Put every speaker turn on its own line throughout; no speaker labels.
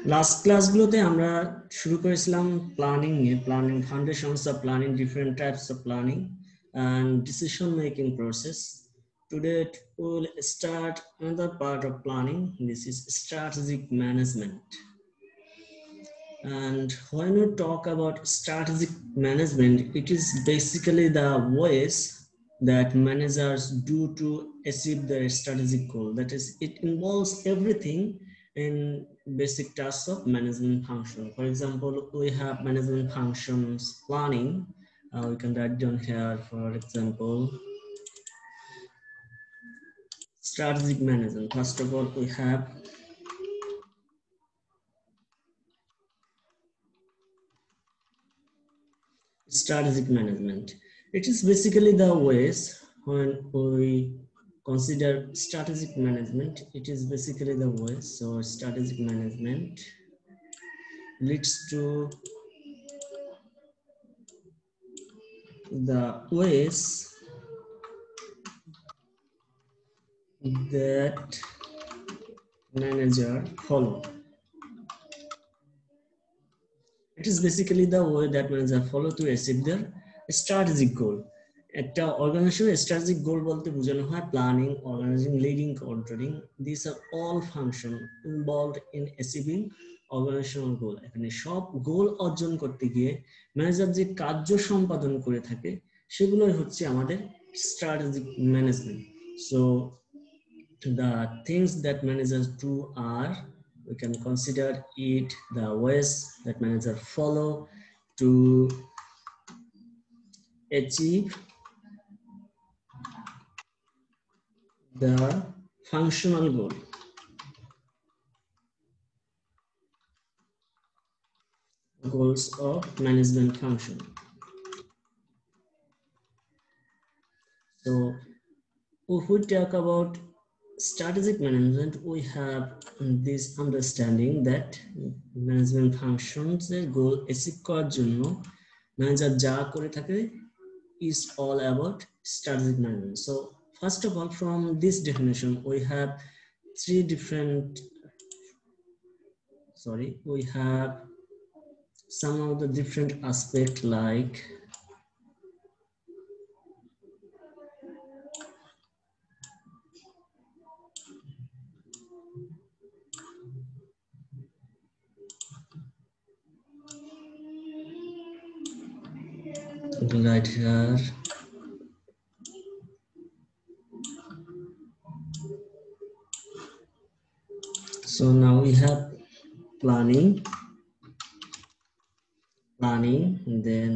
Last ক্লাসগুলোতে আমরা শুরু করেছিলাম প্ল্যানিং নিয়ে, planning foundations of planning, different types of planning and decision making process. Today we will start another part of planning. This is strategic management. And when we talk about strategic management, it is basically the ways that managers do to achieve their strategic goal. That is, it involves everything in basic tasks of management function. For example, we have management functions planning. We can write down here, for example, strategic management. First of all, we have strategic management. It is basically the ways when we consider strategic management. It is basically the ways. So strategic management leads to the ways that manager follow. It is basically the way that manager follow to achieve their strategic goal. একটা অর্গানাইজেশনের strategic গোল বলতে বোঝানো হয় planning, organizing, leading, controlling. This are all function involved in achieving organizational goal. এখানে সব গোল অর্জন করতে গিয়ে ম্যানেজার যে কার্য সম্পাদন করে থাকে সেগুলোই হচ্ছে আমাদের strategic management. So the things that managers do are, we can consider it the ways that managers follow to achieve the functional goal. Goals of management function. So if we talk about strategic management, we have this understanding that management functions goal achieve করার জন্য manager যা করে থাকে is all about strategic management. So first of all, from this definition, we have we have some of the different aspects like right here. So now we have planning, then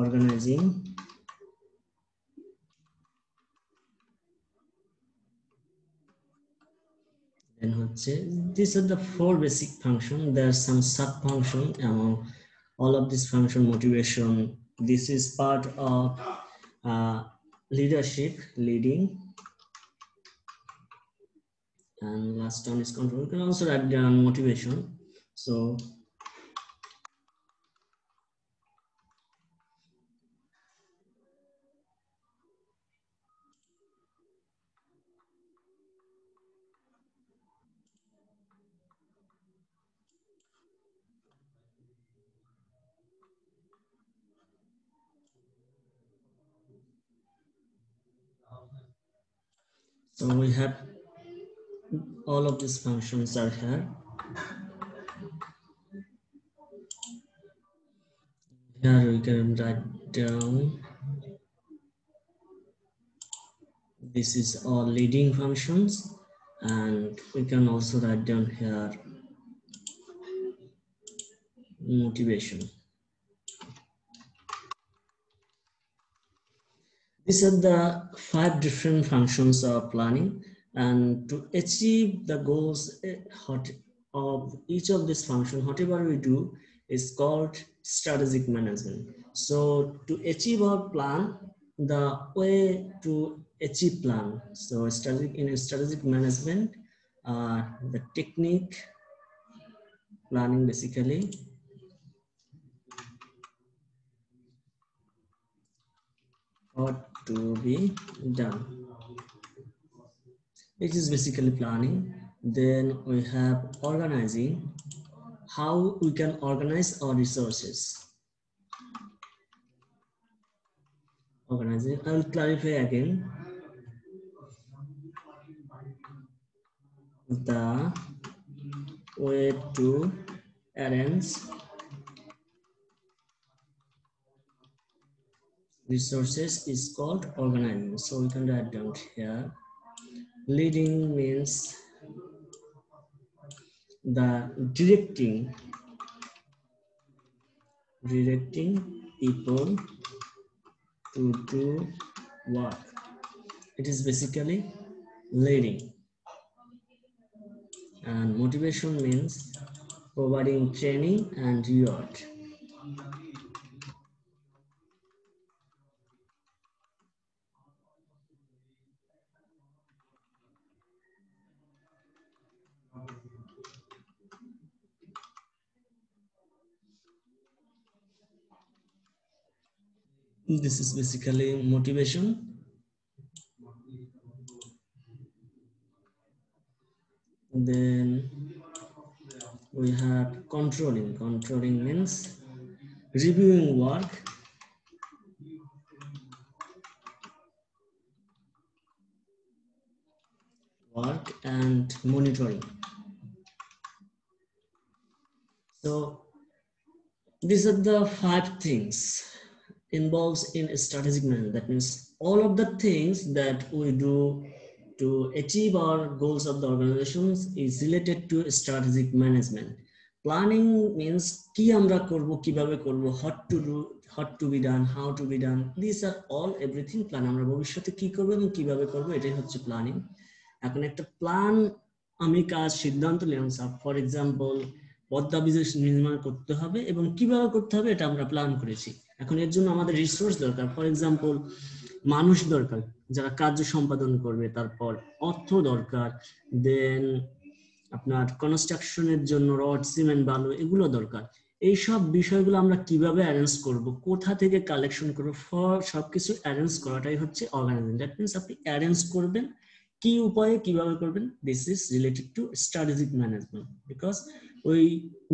organizing, then these are the four basic functions. There are some sub functions among all of this function. Motivation, this is part of leadership, leading, and last one is control. You can also write down motivation. So we have all of these functions are here. Here we can write down, this is all leading functions, and we can also write down here motivation. These are the 5 different functions of planning, and to achieve the goals of each of these functions, whatever we do is called strategic management. So to achieve our plan, the way to achieve plan, so in strategic management, the technique planning basically ought to be done. It is basically planning. Then we have organizing, how we can organize our resources. Organizing, I will clarify again. The way to arrange resources is called organizing. So we can write down here. Leading means the directing people to do work. It is basically leading. And motivation means providing training and reward. This is basically motivation. Then we have controlling. Controlling means reviewing work, and monitoring. So these are the 5 things involves in strategic management. That means all of the things that we do to achieve our goals of the organizations is related to strategic management. Planning means ki amra korbo, kibabe korbo, what to be done, how to be done. These are all everything plan. Amra bhobishyote ki korbo ebong kibabe korbo, etai hocche planning. এখন একটা plan আমি কাজ সিদ্ধান্ত নিলাম, for example Padma bridge নির্মাণ করতে হবে এবং কিভাবে করতে হবে এটা আমরা প্ল্যান করেছি। এখন এর জন্য আমাদের রিসোর্স দরকার, ফর এক্সাম্পল মানুষ দরকার যারা কার্য সম্পাদন করবে, তারপর অর্থ দরকার, দেন আপনার কনস্ট্রাকশনের জন্য রড, সিমেন্ট, বালু এগুলো দরকার। এই সব বিষয়গুলো আমরা কিভাবে অ্যারেঞ্জ করব, কোথা থেকে কালেকশন করব, সবকিছু অ্যারেঞ্জ করাটাই হচ্ছে অর্গানাইজিং। দ্যাট মিনস আপনি অ্যারেঞ্জ করবেন কি উপায়ে কিভাবে করবেন। This is related to strategic management because we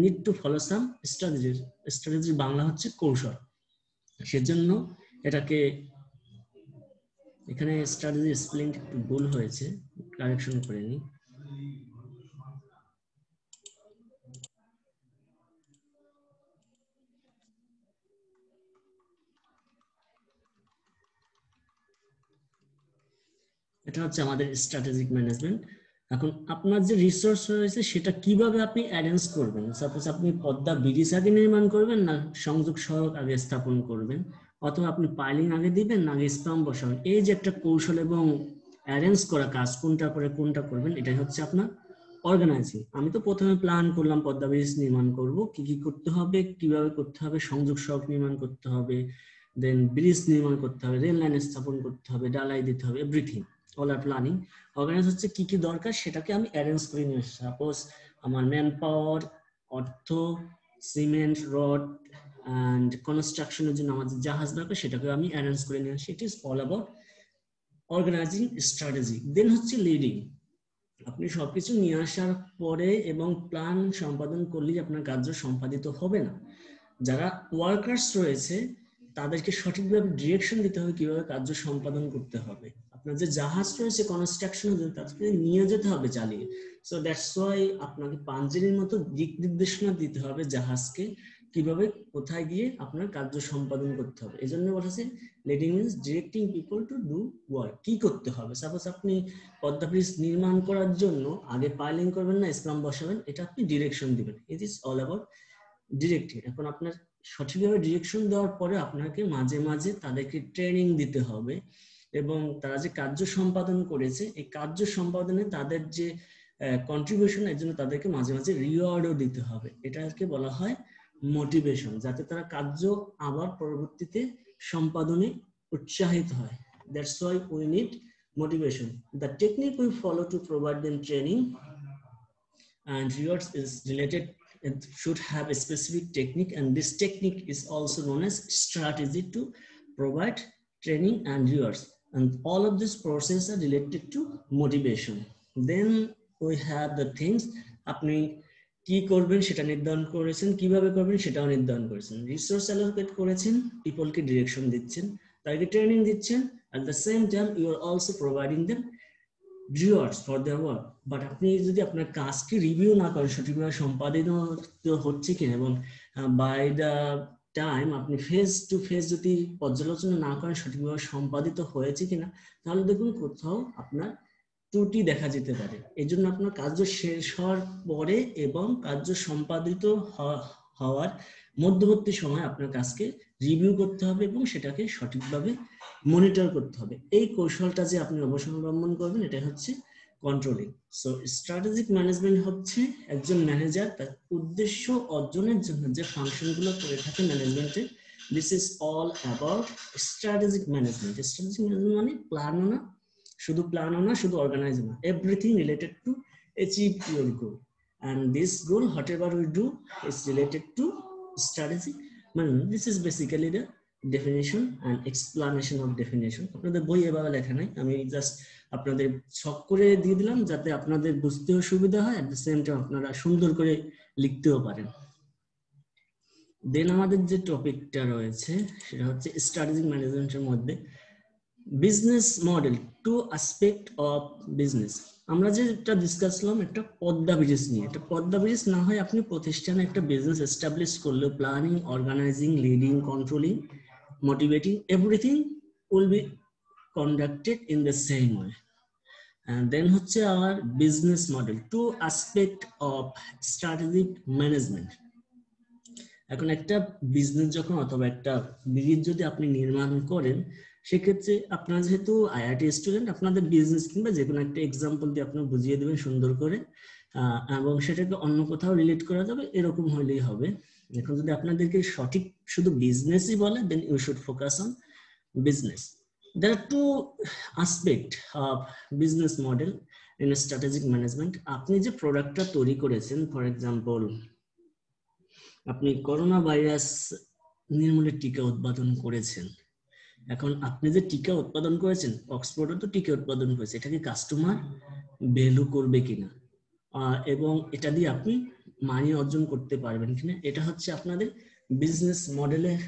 need to follow some strategy. Strategy Bangla হচ্ছে কৌশল, সেজন্য এটাকে এখানে স্ট্র্যাটেজি স্পেলিং একটু ভুল হয়েছে, কারেকশন করে নিই। এটা হচ্ছে আমাদের স্ট্র্যাটেজিক ম্যানেজমেন্ট। এখন আপনার যে রিসোর্স রয়েছে সেটা কিভাবে আপনি অ্যারেঞ্জ করবেন। সাপোজ আপনি পদ্মা ব্রিজ আগে নির্মাণ করবেন না সংযোগ সড়ক আগে স্থাপন করবেন, অথবা আপনি পাইলিং আগে দিবেন না আগে স্তম্ভ বসাবেন। এই যে একটা কৌশল এবং অ্যারেঞ্জ করা কাজ কোনটা করে কোনটা করবেন, এটাই হচ্ছে আপনার অর্গানাইজিং। আমি তো প্রথমে প্ল্যান করলাম পদ্মা ব্রিজ নির্মাণ করব, কি কি করতে হবে, কিভাবে করতে হবে, সংযোগ সড়ক নির্মাণ করতে হবে, দেন ব্রিজ নির্মাণ করতে হবে, রেল লাইন স্থাপন করতে হবে, ডালাই দিতে হবে, এভরিথিং অল আর প্ল্যানিং। অর্গানাইজ হচ্ছে কি কি দরকার সেটাকে আমি অ্যারেঞ্জ করে নিয়ে আসছি। সাপোজ আমার ম্যান পাওয়ার, অর্থ, সিমেন্ট, রড অ্যান্ড কনস্ট্রাকশনের জন্য আমাদের জাহাজ দরকার, সেটাকে আমি অ্যারেঞ্জ করে নিয়ে আসি। It is all about organizing strategy. Then হচ্ছে লিডিং। আপনি সবকিছু নিয়ে আসার পরে এবং প্ল্যান সম্পাদন করলেই আপনার কার্য সম্পাদিত হবে না। যারা ওয়ার্কার্স রয়েছে তাদেরকে সঠিকভাবে ডিরেকশন দিতে হবে কিভাবে কার্য সম্পাদন করতে হবে। আপনার যে জাহাজ রয়েছে কনস্ট্রাকশনের জন্য তাদেরকে নিয়ে যেতে হবে চালিয়ে। সো দ্যাটস ওয়াই আপনাকে পাঞ্জেরির মতো দিক নির্দেশনা দিতে হবে জাহাজকে কিভাবে কোথায় গিয়ে আপনার কার্য সম্পাদন করতে হবে। এই জন্য বলেছে leading means directing people to do work. কি করতে হবে, সাপোজ আপনি পদ্মা ব্রিজ নির্মাণ করার জন্য আগে পাইলিং করবেন না স্ল্যাম বসাবেন, এটা আপনি ডিরেকশন দিবেন। ইট ইজ অল অ্যাবাউট ডিরেক্টিং। এখন আপনার সঠিকভাবে ডিরেকশন দেওয়ার পরে আপনাকে মাঝে মাঝে তাদেরকে ট্রেনিং দিতে হবে এবং তারা যে কার্য সম্পাদন করেছে এই কার্য সম্পাদনে তাদের যে কন্ট্রিবিউশন, এর জন্য তাদেরকে মাঝে মাঝে রিওয়ার্ডও দিতে হবে। এটাকে বলা হয় মোটিভেশন, যাতে তারা কার্য আবার পরবর্তীতে সম্পাদনে উৎসাহিত হয়। That's why we need motivation. The technique we follow to provide them training and rewards is related. It should have a specific technique, and this technique is also known as strategy to provide training and rewards. And all of these processes are related to motivation. Then we have the things, আপনি কি করবেন সেটা নির্ধারণ করেছেন, কিভাবে করবেন সেটাও নির্ধারণ করেছেন, রিসোর্স অ্যালোকেট করেছেন, পিপলকে ডিরেকশন দিচ্ছেন, তাদেরকে ট্রেনিং দিচ্ছেন, at the same time you are also providing them rewards for their work. But আপনি যদি আপনার কাজকে রিভিউ না করেন সঠিকভাবে সম্পাদিত হচ্ছে কিনা, এবং বাই দ্য টাইম আপনি ফেস টু ফেস যদি পর্যালোচনা না করেন সঠিকভাবে সম্পাদিত হয়েছে কিনা, তাহলে দেখুন কোথাও আপনার ত্রুটি দেখা যেতে পারে। এই জন্য আপনার কার্য শেষ হওয়ার পরে এবং কার্য সম্পাদিত হওয়ার মধ্যবর্তী সময় আপনার কাজকে রিভিউ করতে হবে এবং সেটাকে সঠিকভাবে মনিটর করতে হবে। এই কৌশলটা যে আপনি অবলম্বন করবেন এটা হচ্ছে কন্ট্রোলিং। সো স্ট্র্যাটেজিক ম্যানেজমেন্ট হচ্ছে একজন ম্যানেজার তার উদ্দেশ্য অর্জনের জন্য যে ফাংশনগুলো করে থাকে ম্যানেজমেন্টে, this is all about strategic management. Strategic management মানে প্ল্যানও না, শুধু প্ল্যানও না, শুধু অর্গানাইজ না, everything related to achieve your goal, and this goal whatever we do is related to strategic management. This is basically the definition and explanation of definition. আপনাদের বই এভাবে লেখা নাই, আমি জাস্ট আপনাদের ছক করে দিয়ে দিলাম যাতে আপনাদের বুঝতেও সুবিধা হয়, at the same time আপনারা সুন্দর করে লিখতেও পারেন। দেন আমাদের যে টপিকটা রয়েছে সেটা হচ্ছে স্ট্র্যাটেজিক ম্যানেজমেন্টের মধ্যে business model, two aspect of business. আমরা যেটা ডিসকাস করলাম একটা পদ্মা ব্রিজ নিয়ে, একটা পদ্মা ব্রিজ না হয় আপনি প্রতিষ্ঠানে একটা বিজনেস এস্টাবলিশ করলেও planning, organizing, leading, controlling, motivating, everything will be conducted in the same way. And then হচ্ছে our business model, two aspect of strategic management. এখন একটা বিজনেস যখন অথবা একটা ব্রিজ যদি আপনি নির্মাণ করেন, সেক্ষেত্রে আপনারা যেহেতু আইআইটি স্টুডেন্ট, আপনাদের বিজনেস কিংবা যে কোনো একটা এক্সাম্পল দিয়ে আপনি বুঝিয়ে দেবেন সুন্দর করে, এবং সেটাকে অন্য কোথাও রিলেট করা যাবে, এরকম হলেই হবে। এখন যদি আপনাদেরকে সঠিক শুধু বিজনেসই বলে, then you should focus on business. There are two aspects of business model in strategic management. আপনি যে প্রোডাক্টটা তৈরি করেছেন, ফর এক্সাম্পল আপনি করোনা ভাইরাস নির্মূলের টিকা উৎপাদন করেছেন। এখন আপনি যে টিকা উৎপাদন করেছেন, অক্সফোর্ডও তো টিকা উৎপাদন করেছে, এটাকে কাস্টমার ভ্যালু করবে কিনা এবং এটা দিয়ে আপনি মানি অর্জন করতে পারবেন কিনা, এটা হচ্ছে আপনাদের বিজনেস মডেলের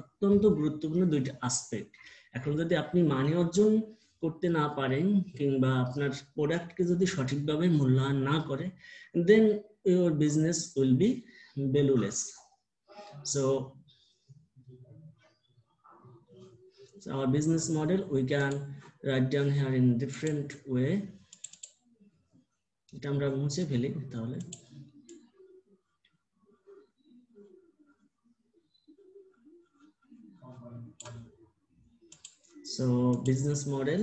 অত্যন্ত গুরুত্বপূর্ণ দুইটা আসপেক্ট। এখন যদি আপনি মানি অর্জন করতে না পারেন কিংবা আপনার প্রোডাক্টকে যদি সঠিকভাবে মূল্যায়ন না করে, then your business will be valueless. So our business model we can write down here in different way. এটা আমরা মুছে ফেলি তাহলে। So business model,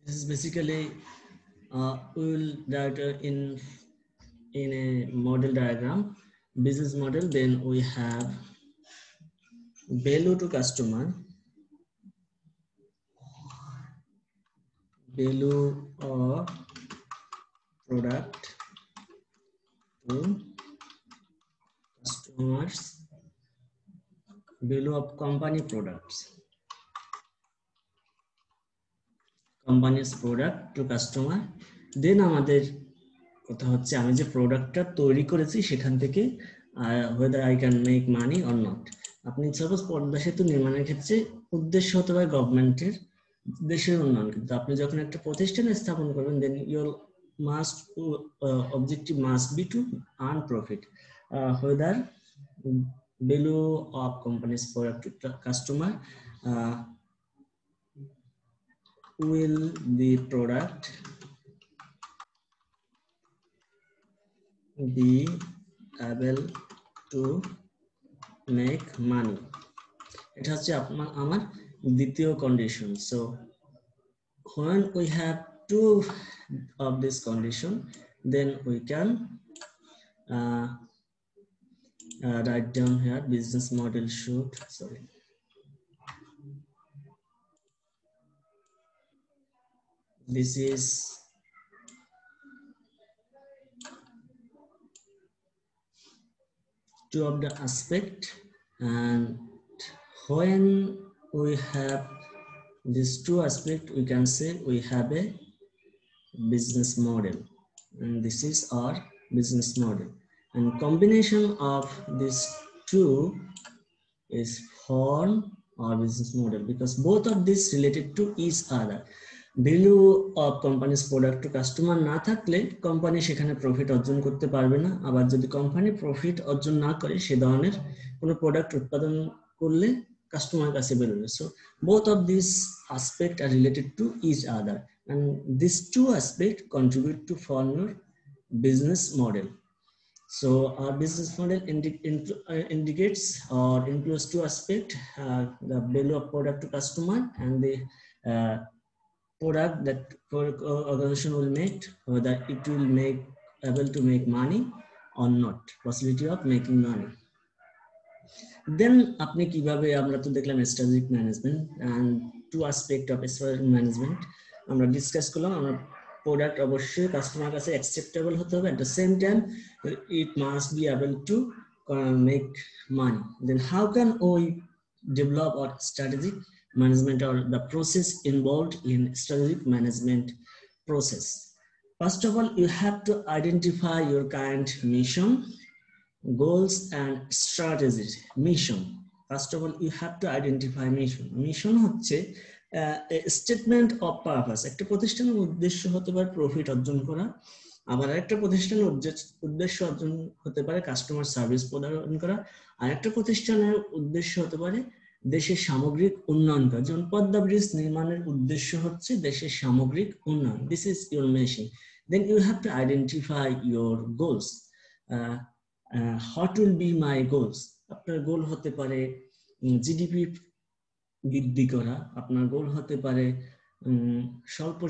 this is basically we will write in a model diagram, business model. Then we have value to customer, value of product to customers, value of company products, company's product to customer. Then আমাদের কথা হচ্ছে আমি যে প্রোডাক্টটা তৈরি করেছি সেখান থেকে whether I can make money or not. আপনি সাপোজ পদ্মা সেতু নির্মাণের ক্ষেত্রে উদ্দেশ্য হতে পারে গভর্নমেন্টের, দেশের উন্নয়ন, কিন্তু আপনি যখন একটা প্রতিষ্ঠান স্থাপন করবেন, then your must objective must be to earn profit, whether value of company's product to customer, will the product be able to make money? এটা হচ্ছে আমার দ্বিতীয় condition. So when we have two of this condition, then we can write down here business model should, sorry, this is two of the aspect, and when we have these two aspects, we can say we have a business model, and this is our business model, and combination of these two is form our business model, because both of these related to each other. Value of companies product to customer না থাকলে company সেখানে profit অর্জন করতে পারবে না, আবার যদি company profit অর্জন না করে সে ধরনের কোনো প্রোডাক্ট উৎপাদন করলে কাস্টমার কাছে বেরোবে। So both of this aspect are related to each other, and these two aspects contribute to form your business model. So our business model indicates or includes two aspects, the value of product to customer and the product that organization will make, whether it will make able to make money or not, possibility of making money. Then আপনি কিভাবে, আমরা তো দেখলাম strategic management and two aspect of strategic management আমরা discuss করলাম। আমরা product অবশ্যই customer কাছে অ্যাকসেপ্টেবল হতে হবে, at the same time it must be able to make money. Then how can we develop our strategic management or the process involved in strategic management process? First of all, you have to identify your current mission, goals and strategies. Mission, first of all you have to identify mission হচ্ছে statement of purpose. একটা প্রতিষ্ঠানের উদ্দেশ্য হতে পারে profit অর্জন করা, আবার একটা প্রতিষ্ঠানের উদ্দেশ্য অর্জন হতে পারে কাস্টমার সার্ভিস প্রদান করা, আর একটা প্রতিষ্ঠানের উদ্দেশ্য হতে পারে দেশের সামগ্রিক উন্নয়ন করা। যেমন পদ্মা ব্রিজ নির্মাণের উদ্দেশ্য হচ্ছে দেশের সামগ্রিক উন্নয়ন, this is your mission. Then you have to identify your goals. what will be my goals? আপনার গোল হতে পারে জিডিপি বৃদ্ধি করা, আপনার গোল হতে পারে স্বল্প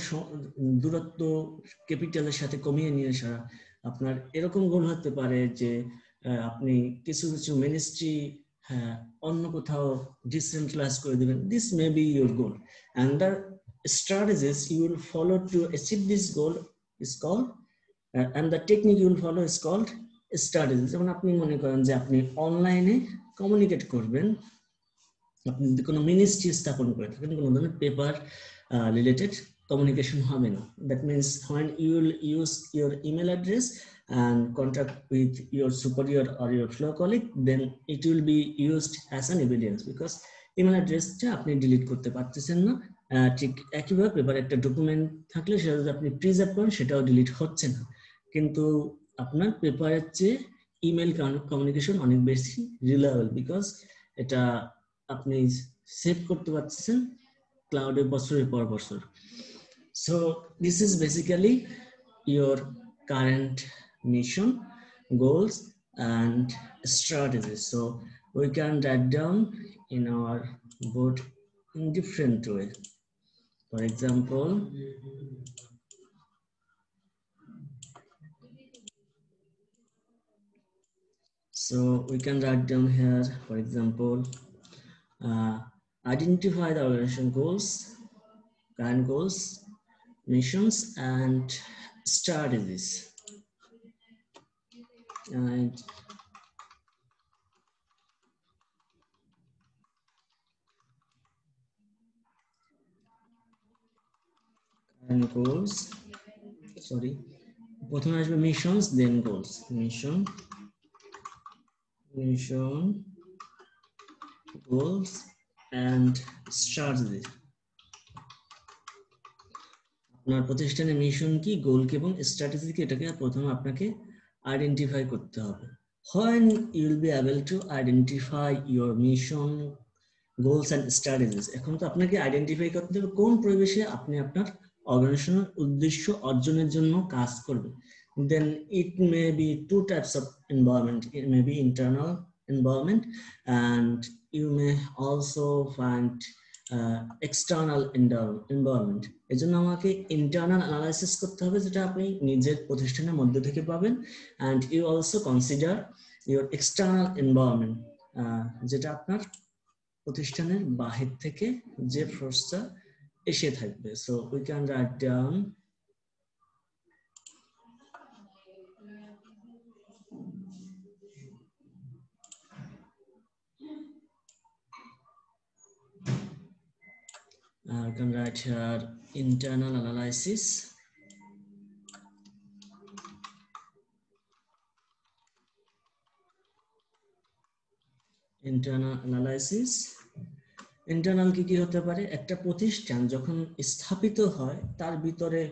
দূরত্ব ক্যাপিটালের সাথে কমিয়ে নিয়ে আসা, আপনার এরকম গোল হতে পারে যে আপনি কিছু কিছু মিনিস্ট্রি অন্য কোথাও ডিসেন্ট্রালাইজ করে দেবেন। This may be your goal, and the strategies you will follow to achieve this goal is called and the technique you will follow is called strategy. যেমন আপনি মনে করেন যে আপনি অনলাইনে কমিউনিকেট করবেন, আপনি যদি কোনো মিনিস্ট্রি স্থাপন করে থাকেন, কোনো ধরনের পেপার রিলেটেড কমিউনিকেশন হবে না। That means when you will use your email address and contact with your superior or your fellow colleague, then it will be used as an evidence, because email অ্যাড্রেসটা আপনি delete করতে পারতেছেন না। ঠিক একইভাবে পেপারে একটা ডকুমেন্ট থাকলে সেটা যদি আপনি প্রিজার্ভ করেন সেটাও ডিলিট হচ্ছে না, কিন্তু আপনার পেপারের চেয়ে ইমেল কমিউনিকেশন অনেক বেশি রিলায়েবল, বিকজ এটা আপনি সেভ করতে পারছেন ক্লাউডে বছরের পর বছর। So this is basically your current mission, goals and strategies. So we can write down in our board in different way. For example, so we can write down here, for example, identify the organization goals, current goals, missions and strategies. And goals, sorry, প্রথমে আসবে missions then goals, mission, goals and strategy। আপনার প্রতিষ্ঠানের mission কি, গোল কি এবং strategy কি, এটাকে প্রথমে আপনাকে আইডেন্টিফাই করতে হবে। when you will be able to identify your mission, goals and strategies, এখন তো আপনাকে আইডেন্টিফাই করতে হবে কোন পরিবেশে আপনি আপনার অর্গানাইজেশনের উদ্দেশ্য অর্জনের জন্য কাজ করবেন। then it may be two types of environment, it may be internal environment and you may also find external environment। এজন্য আমাকে ইন্টারনাল অ্যানালাইসিস করতে হবে যেটা আপনি নিজের প্রতিষ্ঠানের মধ্যে থেকে পাবেন, and you also consider your external environment, যেটা আপনার প্রতিষ্ঠানের বাহির থেকে যে ফোর্সটা এসে থাকবে। So we can write down You can write here internal analysis. Internal analysis. Internal কি হতে পারে? একটা প্রতিষ্ঠান যখন স্থাপিত হয় তার ভিতরে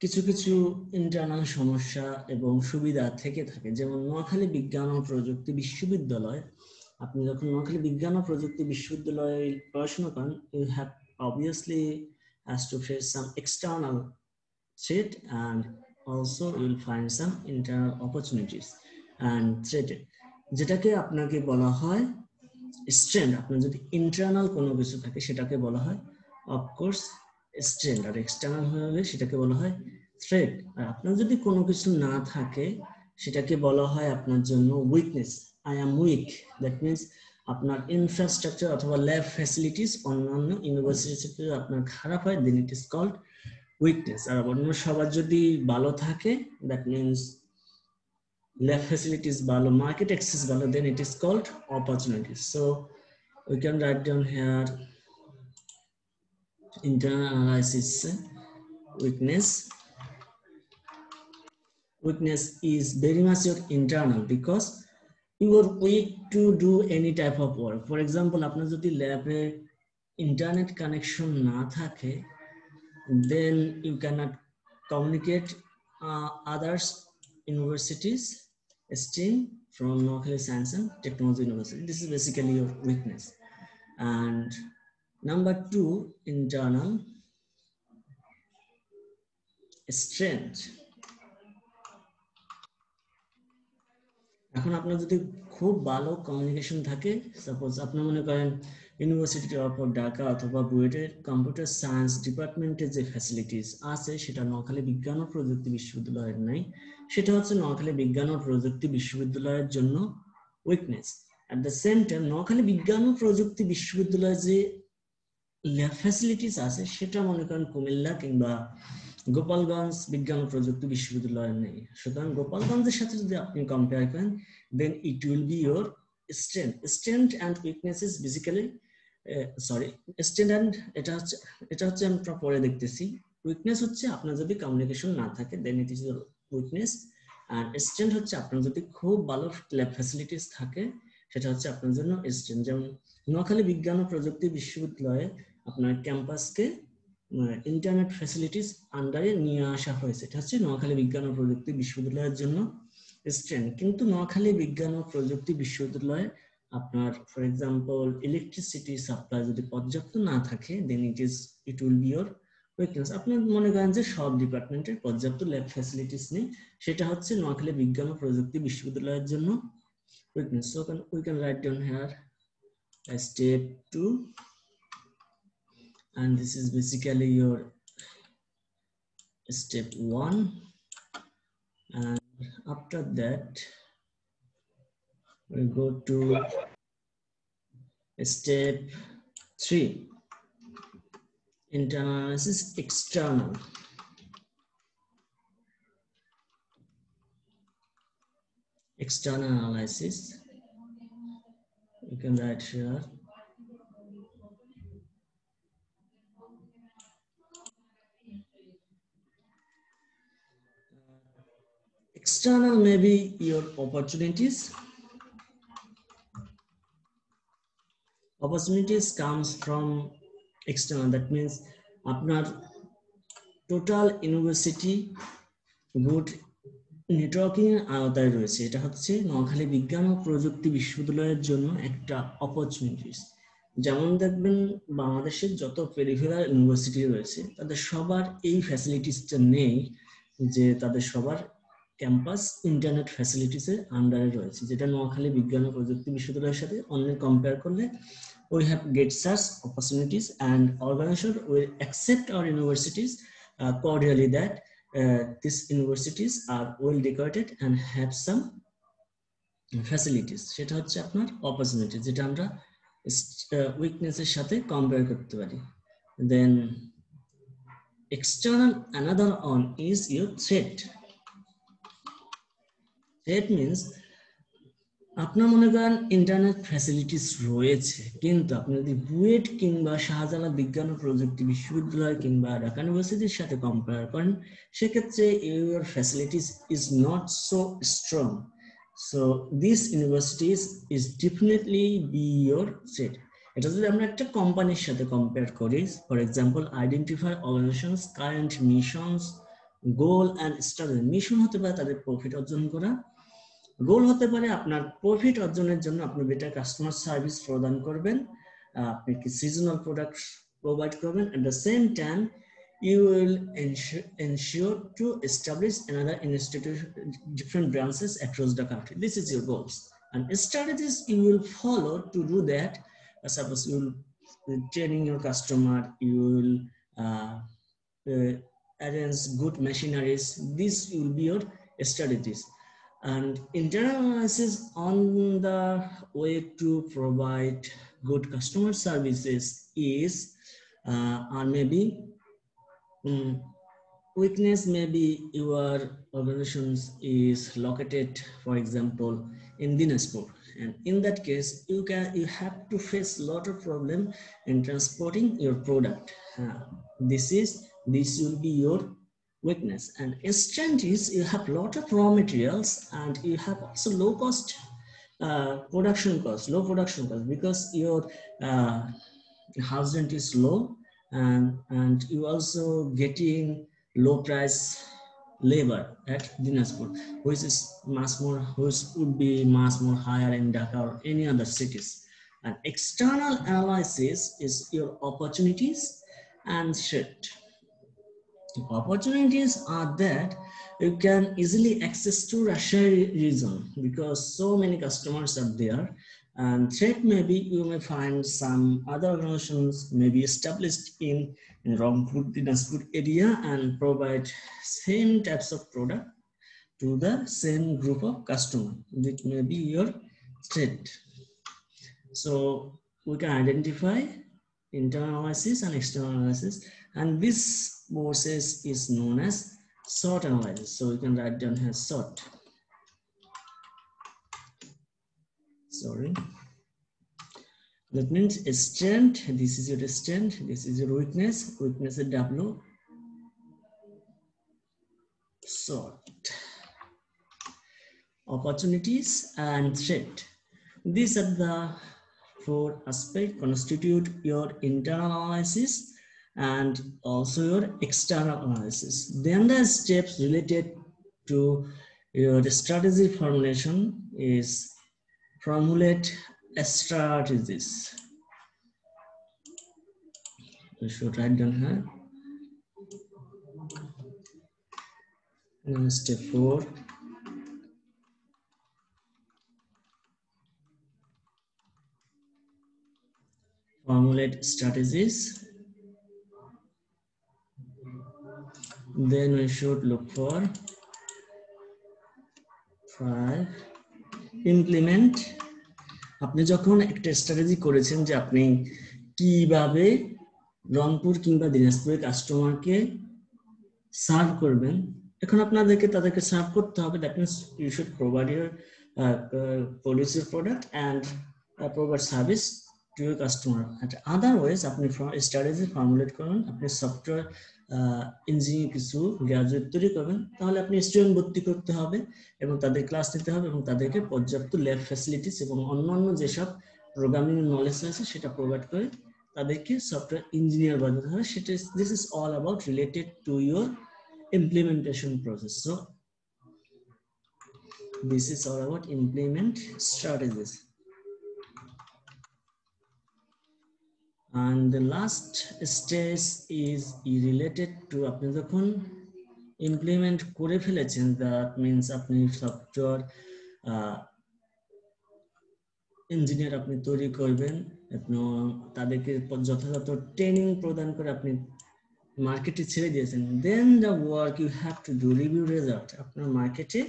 কিছু কিছু ইন্টারনাল সমস্যা এবং সুবিধা থেকে থাকে। যেমন নোয়াখালী বিজ্ঞান ও প্রযুক্তি বিশ্ববিদ্যালয়, আপনি যখন নোয়াখালী বিজ্ঞান ও প্রযুক্তি বিশ্ববিদ্যালয়ে পড়াশোনা করেন, you have obviously has to face some external threat and also you will find some internal opportunities and threat, যেটাকে আপনাকে বলা হয় স্ট্রেন্থ। আপনার যদি ইন্টারনাল কোনো কিছু থাকে সেটাকে বলা হয় অফকোর্স স্ট্রেন্থ, আর এক্সটার্নাল হলে সেটাকে বলা হয় থ্রেট। আর আপনার যদি কোনো কিছু না থাকে সেটাকে বলা হয় আপনার জন্য weakness. I am weak, that means আপনার ইনফ্রাস্ট্রাকচার অথবা ল্যাব ফ্যাসিলিটিস অন্যান্য ইউনিভার্সিটিতে আপনার খারাপ হয়, then it is called weakness. আর অন্য সবার যদি ভালো থাকে, দ্যাট মিনস lab facilities ভালো, market access ভালো, then it is called opportunities. So we can write down here internal analysis weakness. Weakness is very much your internal because you are weak to do any type of work. For example, আপনার যদি ল্যাবে internet connection না থাকে, then you cannot communicate others universities stream from Noakhali Science and Technology University. This is basically your weakness. And number 2, internal strength. এখন আপনার যদি খুব ভালো কমিউনিকেশন থাকে, সাপোজ আপনি মনে করেন ইউনিভার্সিটি অফ ঢাকা অথবা বুয়েটের কম্পিউটার সায়েন্স ডিপার্টমেন্টের যে ফ্যাসিলিটিস আছে সেটা নোয়াখালী বিজ্ঞান ও প্রযুক্তি বিশ্ববিদ্যালয়ের নাই, সেটা হচ্ছে নোয়াখালী বিজ্ঞান ও প্রযুক্তি বিশ্ববিদ্যালয়ের জন্য weakness. At the same time Noakhali বিজ্ঞান ও প্রযুক্তি বিশ্ববিদ্যালয়ের যে ল্যাব ফ্যাসিলিটিস আছে সেটা মনে করেন কুমিল্লা কিংবা গোপালগঞ্জ বিজ্ঞান ও প্রযুক্তি বিশ্ববিদ্যালয়ের নেই। সুতরাং গোপালগঞ্জের সাথে যদি আপনি কম্পেয়ার করেন, then it will be your strength. Strength and weakness is basically strength and এটা হচ্ছে আমরা পরে দেখতেছি। উইকনেস হচ্ছে আপনার যদি কমিউনিকেশন না থাকে, then it is your weakness, and strength হচ্ছে আপনার যদি খুব ভালো ল্যাব ফ্যাসিলিটিস থাকে, সেটা হচ্ছে আপনার জন্য স্ট্রেংথ। যেমন নোয়াখালী বিজ্ঞান ও প্রযুক্তি বিশ্ববিদ্যালয়ে আপনার ক্যাম্পাসকে ইন্টারনেট ফ্যাসিলিটিস আন্ডারে নিয়ে আসা হয়েছে, এটা হচ্ছে নোয়াখালী বিজ্ঞান ও প্রযুক্তি বিশ্ববিদ্যালয়ের জন্য স্ট্রেংথ। কিন্তু নোয়াখালী বিজ্ঞান ও প্রযুক্তি বিশ্ববিদ্যালয়ে আপনার ফর এক্সাম্পল ইলেকট্রিসিটি সাপ্লাই যদি পর্যাপ্ত না থাকে, then it will be your weakness. আপনি মনে করেন যে সব ডিপার্টমেন্টের পর্যাপ্ত ল্যাব ফ্যাসিলিটিস নেই, সেটা হচ্ছে নোয়াখালী বিজ্ঞান ও প্রযুক্তি বিশ্ববিদ্যালয়ের জন্য weakness. So we can write down here step 2, and this is basically your step 1, and after that we go to step 3, internal analysis, external. External analysis, you can write here external may be your opportunities. Opportunities comes from external, that means আপনার total university good networking এর আওতায় রয়েছে, এটা হচ্ছে নোয়াখালী বিজ্ঞান ও প্রযুক্তি বিশ্ববিদ্যালয়ের জন্য একটা অপরচুনিটিস। যেমন দেখবেন বাংলাদেশের যত পেরিফেরাল ইউনিভার্সিটি রয়েছে তাদের সবার এই ফ্যাসিলিটিসটা নেই, যে তাদের সবার ক্যাম্পাস ইন্টারনেট ফ্যাসিলিটিসের আন্ডারে রয়েছে, যেটা নোয়াখালী বিজ্ঞান ও প্রযুক্তি বিশ্ববিদ্যালয়ের সাথে অন্য কম্পেয়ার করলে we have get such opportunities, and organization will accept our universities cordially that these universities are well decorated and have some facilities. সেটা হচ্ছে আপনার opportunity, যেটা আমরা weakness এর সাথে কম্পেয়ার করতে পারি। Then external, another one is your threat. Threat means আপনার মনে করেন ইন্টারনেট ফ্যাসিলিটিস রয়েছে, কিন্তু আপনি যদি বুয়েট কিংবা শাহজালাল বিজ্ঞান ও প্রযুক্তি বিশ্ববিদ্যালয় কিংবা ঢাকা ইউনিভার্সিটির সাথে কম্পেয়ার করেন, সেক্ষেত্রে your facilities is not so strong. So this universities is definitely be your set. এটা যদি আমরা একটা কোম্পানির সাথে কম্পেয়ার করি, for example identify organizations current missions goal and strategy. Mission হতে পারে তাদের প্রফিট অর্জন করা, গোল হতে পারে আপনার প্রফিট অর্জনের জন্য আপনি বেটার কাস্টমার সার্ভিস প্রদান করবেন, আপনি কি সিজনাল প্রোডাক্ট প্রোভাইড করবেন, at the same time you will ensure to establish another institution, different branches across the country. This is your goals and strategies you will follow to do that. Suppose you will training your customer, you will arrange good machineries. This will be your strategies. And internal analysis on the way to provide good customer services is or maybe weakness, maybe your organization is located, for example, in Dinaspur, and in that case you have to face a lot of problem in transporting your product. This will be your weakness. And strength is you have a lot of raw materials and you have also low production cost because your house rent is low, and you also getting low price labor at Dinaspur, which is which would be much more higher in Dhaka or any other cities. And external analysis is your opportunities and threat. Opportunities are that you can easily access to Russia region because so many customers are there. And threat, maybe you may find some other organizations may be established in Rampur, Dinaspur area and provide same types of product to the same group of customer, which may be your threat. So we can identify internal analysis and external analysis, and this process is known as SWOT analysis. So you can write down here SWOT. Sorry. That means a strength, this is your strength, this is your weakness, weakness is W. SWOT. Opportunities and threat. These are the four aspects constitute your internal analysis and also your external analysis. Then the steps related to your strategy formulation is formulate strategies. You should write down here. And step 4. Formulate strategies. Then we should look for 5. Implement. আপনি যখন একটা strategy করেছেন যে আপনি কিভাবে রংপুর কিংবা দিনাজপুরের কাস্টমারকে সার্ভ করবেন, এখন আপনাদেরকে তাদেরকে সার্ভ করতে হবে। That means you should provide your produce your product and provide service to your customer. Otherwise আপনি স্ট্র্যাটেজি ফর্মুলেট করবেন, আপনি সফটওয়্যার ইঞ্জিনিয়ারিং কিছু গ্রাজুয়েট তৈরি করবেন, তাহলে আপনি স্টুডেন্ট ভর্তি করতে হবে এবং তাদের ক্লাস নিতে হবে এবং তাদেরকে পর্যাপ্ত ল্যাব ফ্যাসিলিটিস এবং অন্যান্য যেসব প্রোগ্রামিং নলেজ আছে সেটা প্রোভাইড করে তাদেরকে সফটওয়্যার ইঞ্জিনিয়ার বানাতে হবে। সেটা this is all about related to your implementation process. So this is all about implement strategies. And the last stage is related to আপনি যখন ইমপ্লিমেন্ট করে ফেলেছেন, দ্যাট মিন্স আপনি সফটওয়্যার ইঞ্জিনিয়ার আপনি তৈরি করবেন, আপনি তাদেরকে যথাযথ ট্রেনিং প্রদান করে আপনি মার্কেটে ছেড়ে দিয়েছেন। Then the work you have to do review result. আপনার মার্কেটে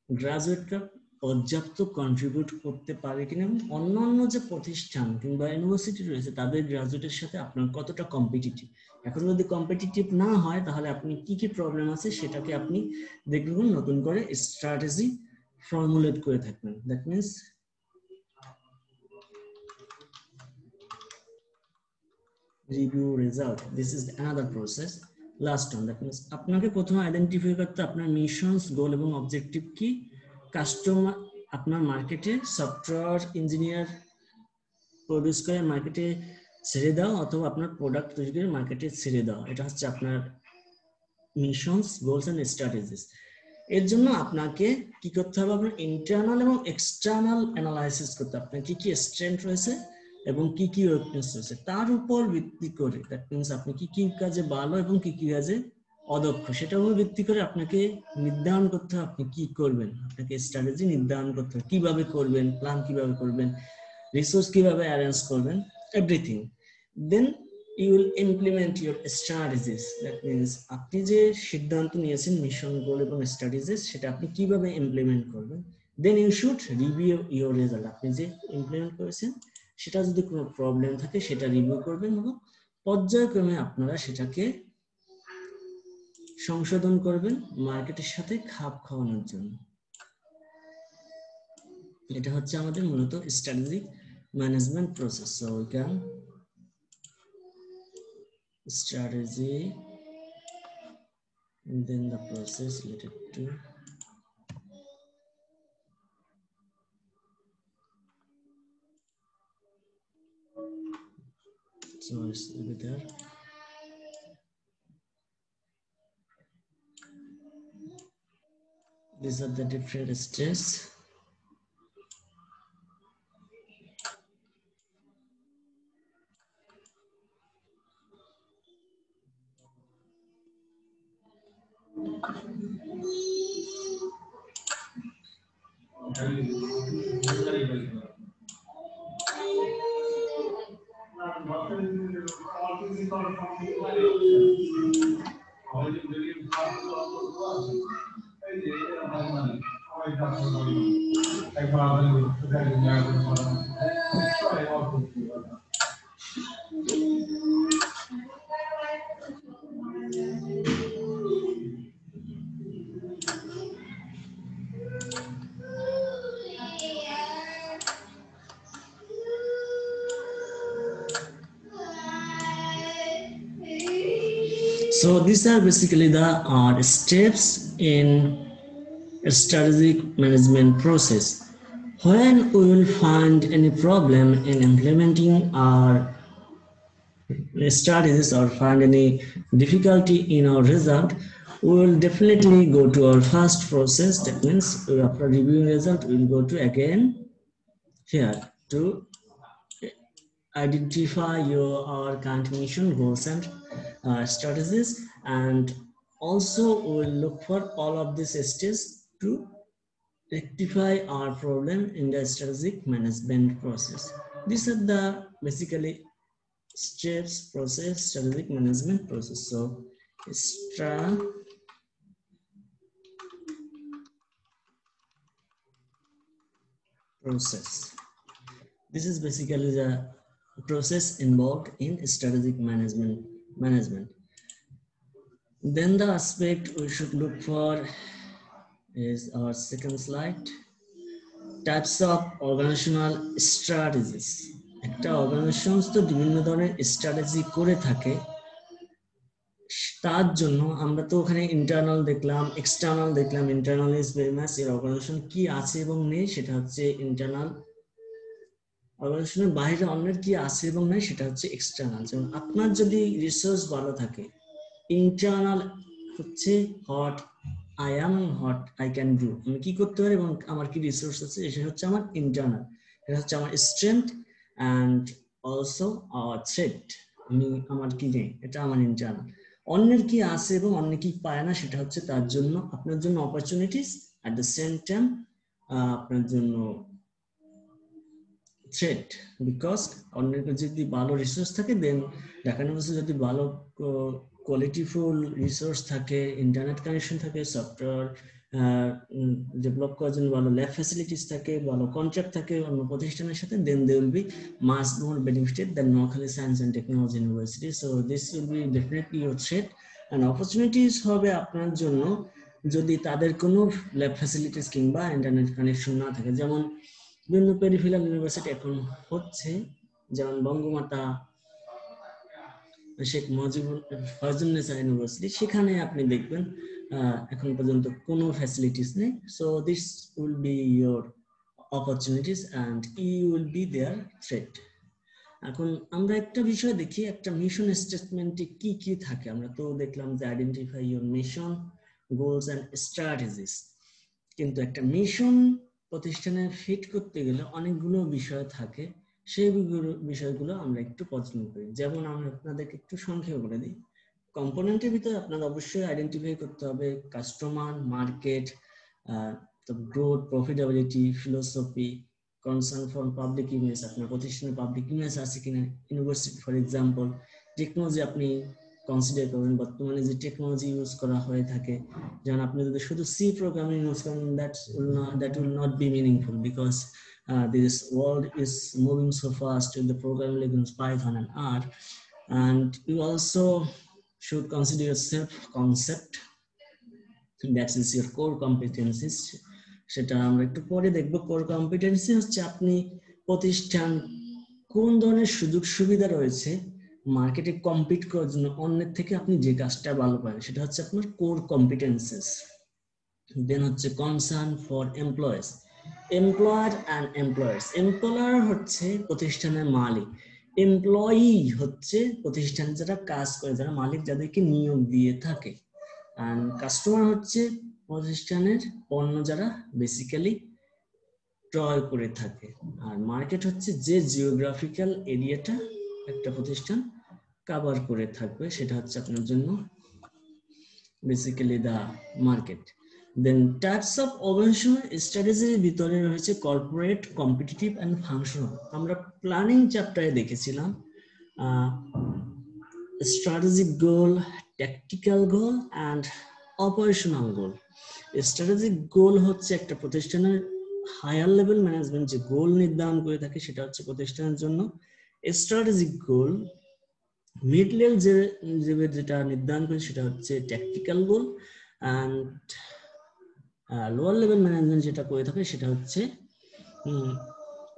গ্রাজুয়েটরা পর্যাপ্ত কন্ট্রিবিউট করতে পারে কিনা, অন্যান্য যে প্রতিষ্ঠান কিংবা ইউনিভার্সিটি রয়েছে তাদের গ্রাজুয়েটের সাথে আপনার কতটা কম্পিটিটিভ। এখন যদি কম্পিটিটিভ না হয় তাহলে আপনি কি কি প্রবলেম আছে সেটাকে আপনি দেখবেন, নতুন করে স্ট্র্যাটেজি ফর্মুলেট করে থাকবেন। That means review result. This is another process. Last one, that means আপনাকে প্রথমে আইডেন্টিফাই করতে আপনার মিশনস, গোল এবং অবজেক্টিভ কি, কাস্টমার আপনার মার্কেটে সফটওয়্যার ইঞ্জিনিয়ার প্রডিউস করে মার্কেটে ছেড়ে দাও অথবা আপনার প্রোডাক্ট তৈরি করে মার্কেটে ছেড়ে দাও, এটা হচ্ছে আপনার মিশনস, গোলস এন্ড স্ট্র্যাটেজিস। এর জন্য আপনাকে কি করতে হবে, আপনার ইন্টারনাল এবং এক্সটার্নাল অ্যানালাইসিস করতে হবে, আপনার কি কি স্ট্রেংথ রয়েছে এবং কি কি উইকনেস রয়েছে তার উপর ভিত্তি করে, দ্যাট মিন্স আপনি কি কি কাজে ভালো এবং কি কি কাজে অদক্ষ সেটার উপর ভিত্তি করে আপনাকে নির্ধারণ করতে হবে আপনি কি করবেন, আপনাকে স্ট্র্যাটেজি নির্ধারণ করতে হবে, কিভাবে করবেন, প্ল্যান কিভাবে করবেন, রিসোর্স কিভাবে অ্যারেঞ্জ করবেন, everything. Then you will implement your strategies, that means আপনি যে সিদ্ধান্ত নিয়েছেন মিশন, গোল এবং স্ট্র্যাটেজিস সেটা আপনি কিভাবে ইমপ্লিমেন্ট করবেন। Then you should review your result, আপনি যে ইমপ্লিমেন্ট করেছেন সেটা যদি কোনো প্রবলেম থাকে সেটা রিভিউ করবেন এবং পর্যায়ক্রমে আপনারা সেটাকে সংশোধন করবেন মার্কেটের সাথে খাপ খাওয়ানোর জন্য। এটা হচ্ছে আমাদের মূলত strategic management process. So we can strategy and then the process related to so it's over there. These are the different stages. So these are basically the steps in a strategic management process. When we will find any problem in implementing our strategies or find any difficulty in our result, we will definitely go to our first process. That means after reviewing result, we will go to again here to identify our current mission, goals and strategies, and also we will look for all of these stages to rectify our problem in the strategic management process. These are the basically steps process, strategic management process. So process, this is basically the process involved in strategic management. Then the aspect we should look for is our second slide, types of organizational strategies. একটা organisation তো বিভিন্ন ধরনের strategy করে থাকে, তার জন্য আমরা তো ওখানে ইন্টারনাল দেখলাম, এক্সটার্নাল দেখলাম। ইন্টারনাল ইজ ভেরি মাচ এর অর্গানাইজেশন কি আছে এবং নেই সেটা হচ্ছে ইন্টারনাল, অর্গানাইজেশনের বাইরে অন্যের কি আছে এবং নেই সেটা হচ্ছে এক্সটার্নাল। যেমন আপনার যদি রিসোর্স ভালো থাকে, ইন্টারনাল হচ্ছে what I am, what I can do, আমি কি করতে পারি এবং আমার কি রিসোর্স আছে, এটা হচ্ছে আমার ইন্টারনাল, এটা হচ্ছে আমার স্ট্রেংথ অ্যান্ড অলসো থ্রেট, আমি আমার কি নেই এটা আমার ইন্টারনাল। অন্যের কি আছে এবং অন্য কি পায় না সেটা হচ্ছে তার জন্য আপনার জন্য opportunities, at the same time আপনার জন্য থ্রেট, বিকজ অন্যের যদি ভালো রিসোর্স থাকে দেন দেখানো হচ্ছে যদি ভালো কোয়ালিটিফুল রিসোর্স থাকে, ইন্টারনেট কানেকশন থাকে, সফটওয়্যার ডেভেলপ করার জন্য ভালো ল্যাব ফ্যাসিলিটিস থাকে, ভালো কন্ট্রাক্ট থাকে অন্য প্রতিষ্ঠানের সাথে, then they will be much more benefited than Noakhali science and technology university. So this will be definitely your threat and opportunities হবে আপনার জন্য যদি তাদের কোনো ল্যাব ফ্যাসিলিটিস কিংবা ইন্টারনেট কানেকশন না থাকে। যেমন বিভিন্ন পেরিফেরাল ইউনিভার্সিটি এখন হচ্ছে, যেমন বঙ্গমাতা শেখ মুজিবুর ফয়জুন্নেসা ইউনিভার্সিটি, সেখানে আপনি দেখবেন এখন পর্যন্ত কোনো ফ্যাসিলিটিস নেই। So this will be your opportunities and you will be there threat. এখন আমরা একটা বিষয় দেখি, একটা মিশন স্টেটমেন্টে কি কি থাকে। আমরা তো দেখলাম যে identify your mission, goals and strategies. কিন্তু একটা মিশন প্রতিষ্ঠানে ফিট করতে গেলে অনেকগুলো বিষয় থাকে, সেই বিষয়গুলো আমরা একটু পছন্দ করি। যেমন আমরা আপনাদেরকে একটু সংক্ষেপ করে দিই। কম্পোনেন্টের ভিতরে আপনার অবশ্যই আইডেন্টিফাই করতে হবে customer, market, growth, profitability, philosophy, concern for public image, আপনার প্রতিষ্ঠানের পাবলিক ইমেজ আছে কিনা, ইউনিভার্সিটি ফর এক্সাম্পল, টেকনোলজি আপনি কনসিডার করবেন, বর্তমানে যে টেকনোলজি ইউজ করা হয়ে থাকে, যেমন আপনি যদি শুধু সি প্রোগ্রামিং ইউজ করেন, that will not be meaningful because this world is moving so fast with the programming language Python and R. And you also should consider your self concept, that is your core competencies. সেটা আমরা একটু পরে দেখব। Core competency হচ্ছে আপনি প্রতিষ্ঠান কোন ধরনের সুযোগ সুবিধা রয়েছে মার্কেটে কম্পিট করার জন্য অন্যের থেকে আপনি যে কাজটা ভালো পারেন, সেটা হচ্ছে আপনার কোর কম্পিটেন্সিস। দেন হচ্ছে concern for employees, employer and employers. Employer হচ্ছে প্রতিষ্ঠানের মালিক, এমপ্লয়ি হচ্ছে প্রতিষ্ঠানে যারা কাজ করে, যারা মালিক যাদেরকে নিয়োগ দিয়ে থাকে, অ্যান্ড কাস্টমার হচ্ছে প্রতিষ্ঠানের পণ্য যারা বেসিক্যালি ক্রয় করে থাকে। আর মার্কেট হচ্ছে যে জিওগ্রাফিক্যাল এরিয়াটা একটা প্রতিষ্ঠান কভার করে থাকবে, সেটা হচ্ছে আপনার জন্য basically the market. Then types of organizational স্ট্র্যাটেজির ভিতরে রয়েছে কর্পোরেট, কম্পিটিটিভ অ্যান্ড ফাংশনাল। আমরা প্ল্যানিং চ্যাপ্টারে দেখেছিলাম strategic goal, tactical goal and operational goal. Strategic goal হচ্ছে একটা প্রতিষ্ঠানের হায়ার লেভেল ম্যানেজমেন্ট যে গোল নির্ধারণ করে থাকে, সেটা হচ্ছে প্রতিষ্ঠানের জন্য। স্ট্র্যাটেজিক গোল মিড লেভেল যেটা নির্ধারণ করে সেটা হচ্ছে tactical goal, and lower level management যেটা করে থাকে সেটা হচ্ছে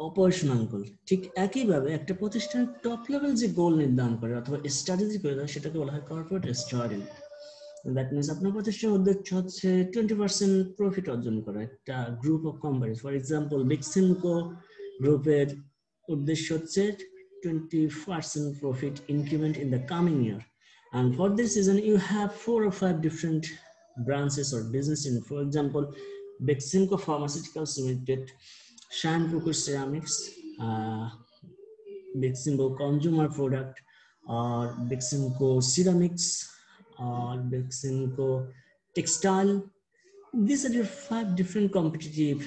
অপারেশনাল গোল। ঠিক একইভাবে একটা প্রতিষ্ঠানের টপ লেভেল যে গোল নির্ধারণ করে অথবা স্ট্র্যাটেজি করে থাকে সেটাকে বলা হয় কর্পোরেট স্ট্র্যাটেজি। দ্যাট মিনস আপনার প্রতিষ্ঠানের উদ্দেশ্য হচ্ছে 20% প্রফিট অর্জন করা একটা group of company. For example Beximco গ্রুপের উদ্দেশ্য হচ্ছে 20% profit increment in the coming year, and for this reason you have 4 or 5 different branches or business units. For example, Beximco Pharmaceuticals Limited, Shanpukur Ceramics, Beximco Consumer Product, or Beximco Ceramics, or Beximco Textile. These are your 5 different competitive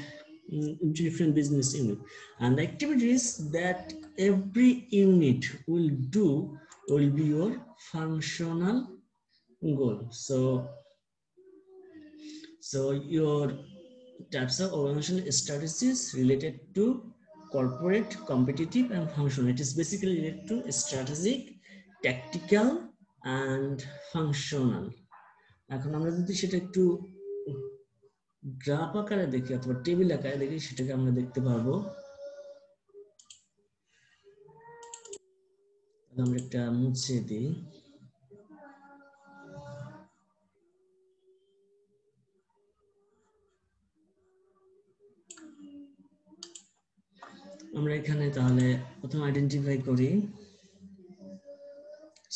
different business unit, and the activities that every unit will do will be your functional goal. So your types of organizational strategies related to corporate, competitive and functional. It is basically related to strategic, tactical and functional. এখন আমরা যদি সেটা একটু graph আকারে দেখি অথবা table আকারে দেখি, সেটাকে আমরা দেখতে পারবো। আমরা একটা মুছে দিই। আমরা এখানে তাহলে প্রথম আইডেন্টিফাই করি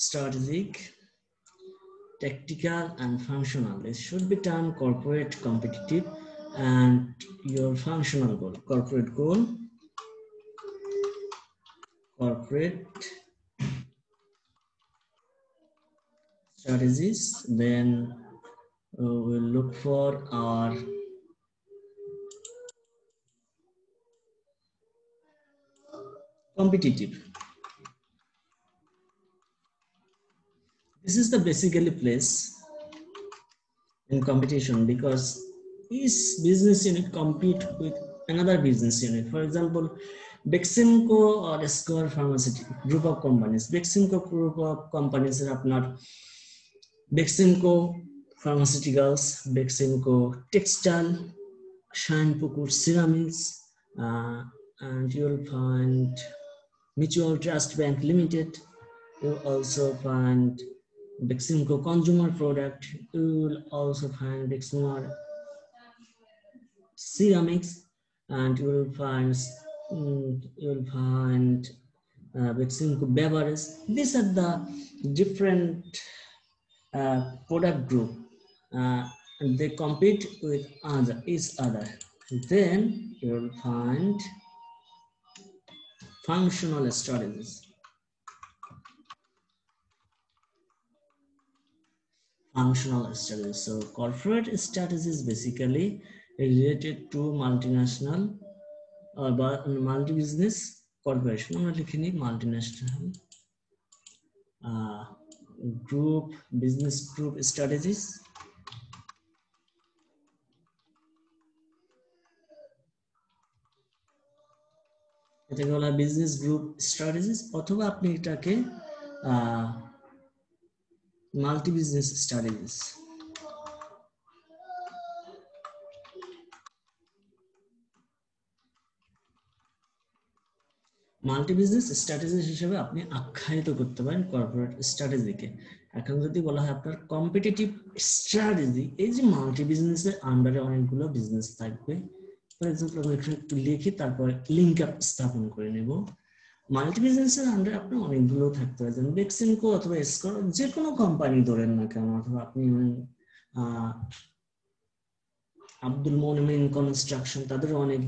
strategic, tactical and functional. This should be termed corporate, competitive and your functional goal. Corporate goal, corporate strategies. Then we'll look for our competitive. This is the basically place in competition because each business unit compete with another business unit. For example, Beximco or Square Pharmaceutical group of companies. Beximco group of companies are apnar Beximco Pharmaceuticals, Beximco Textile, Shanpukur Ceramics, and you'll find Mutual Trust Bank Limited, You also find Beximco consumer product. You will also find Beximco ceramics, and you will find Beximco beverage. These are the different product group, and they compete with each other. Then you will find functional strategies. Functional strategies. So corporate strategy is basically related to multinational or multi-business corporation. আমরা লিখে নিই multinational group, business group strategies. এটাকে বলা business group strategies, অথবা আপনি এটাকে multi business strategies. Multi business strategies হিসেবে আপনি আখ্যায়িত করতে পারেন কর্পোরেট স্ট্র্যাটেজিকে। এখন যদি বলা হয় আপনার কম্পিটিটিভ স্ট্র্যাটেজি, এই যে মাল্টি বিজনেসের আন্ডারে অনেকগুলো বিজনেস থাকবে, ফর এক্সাম্পল আমি এখানে একটু লিখি, তারপর লিঙ্ক আপ স্থাপন করে নেব। মাল্টি বিজনেসের আন্ডারে আপনার অনেকগুলো থাকতে পারে, যেমন বেক্সিমকো অথবা এসকো, যে কোনো কোম্পানি ধরেন না কেন, অথবা আপনি আব্দুল মোমিন কনস্ট্রাকশন, তাদের অনেক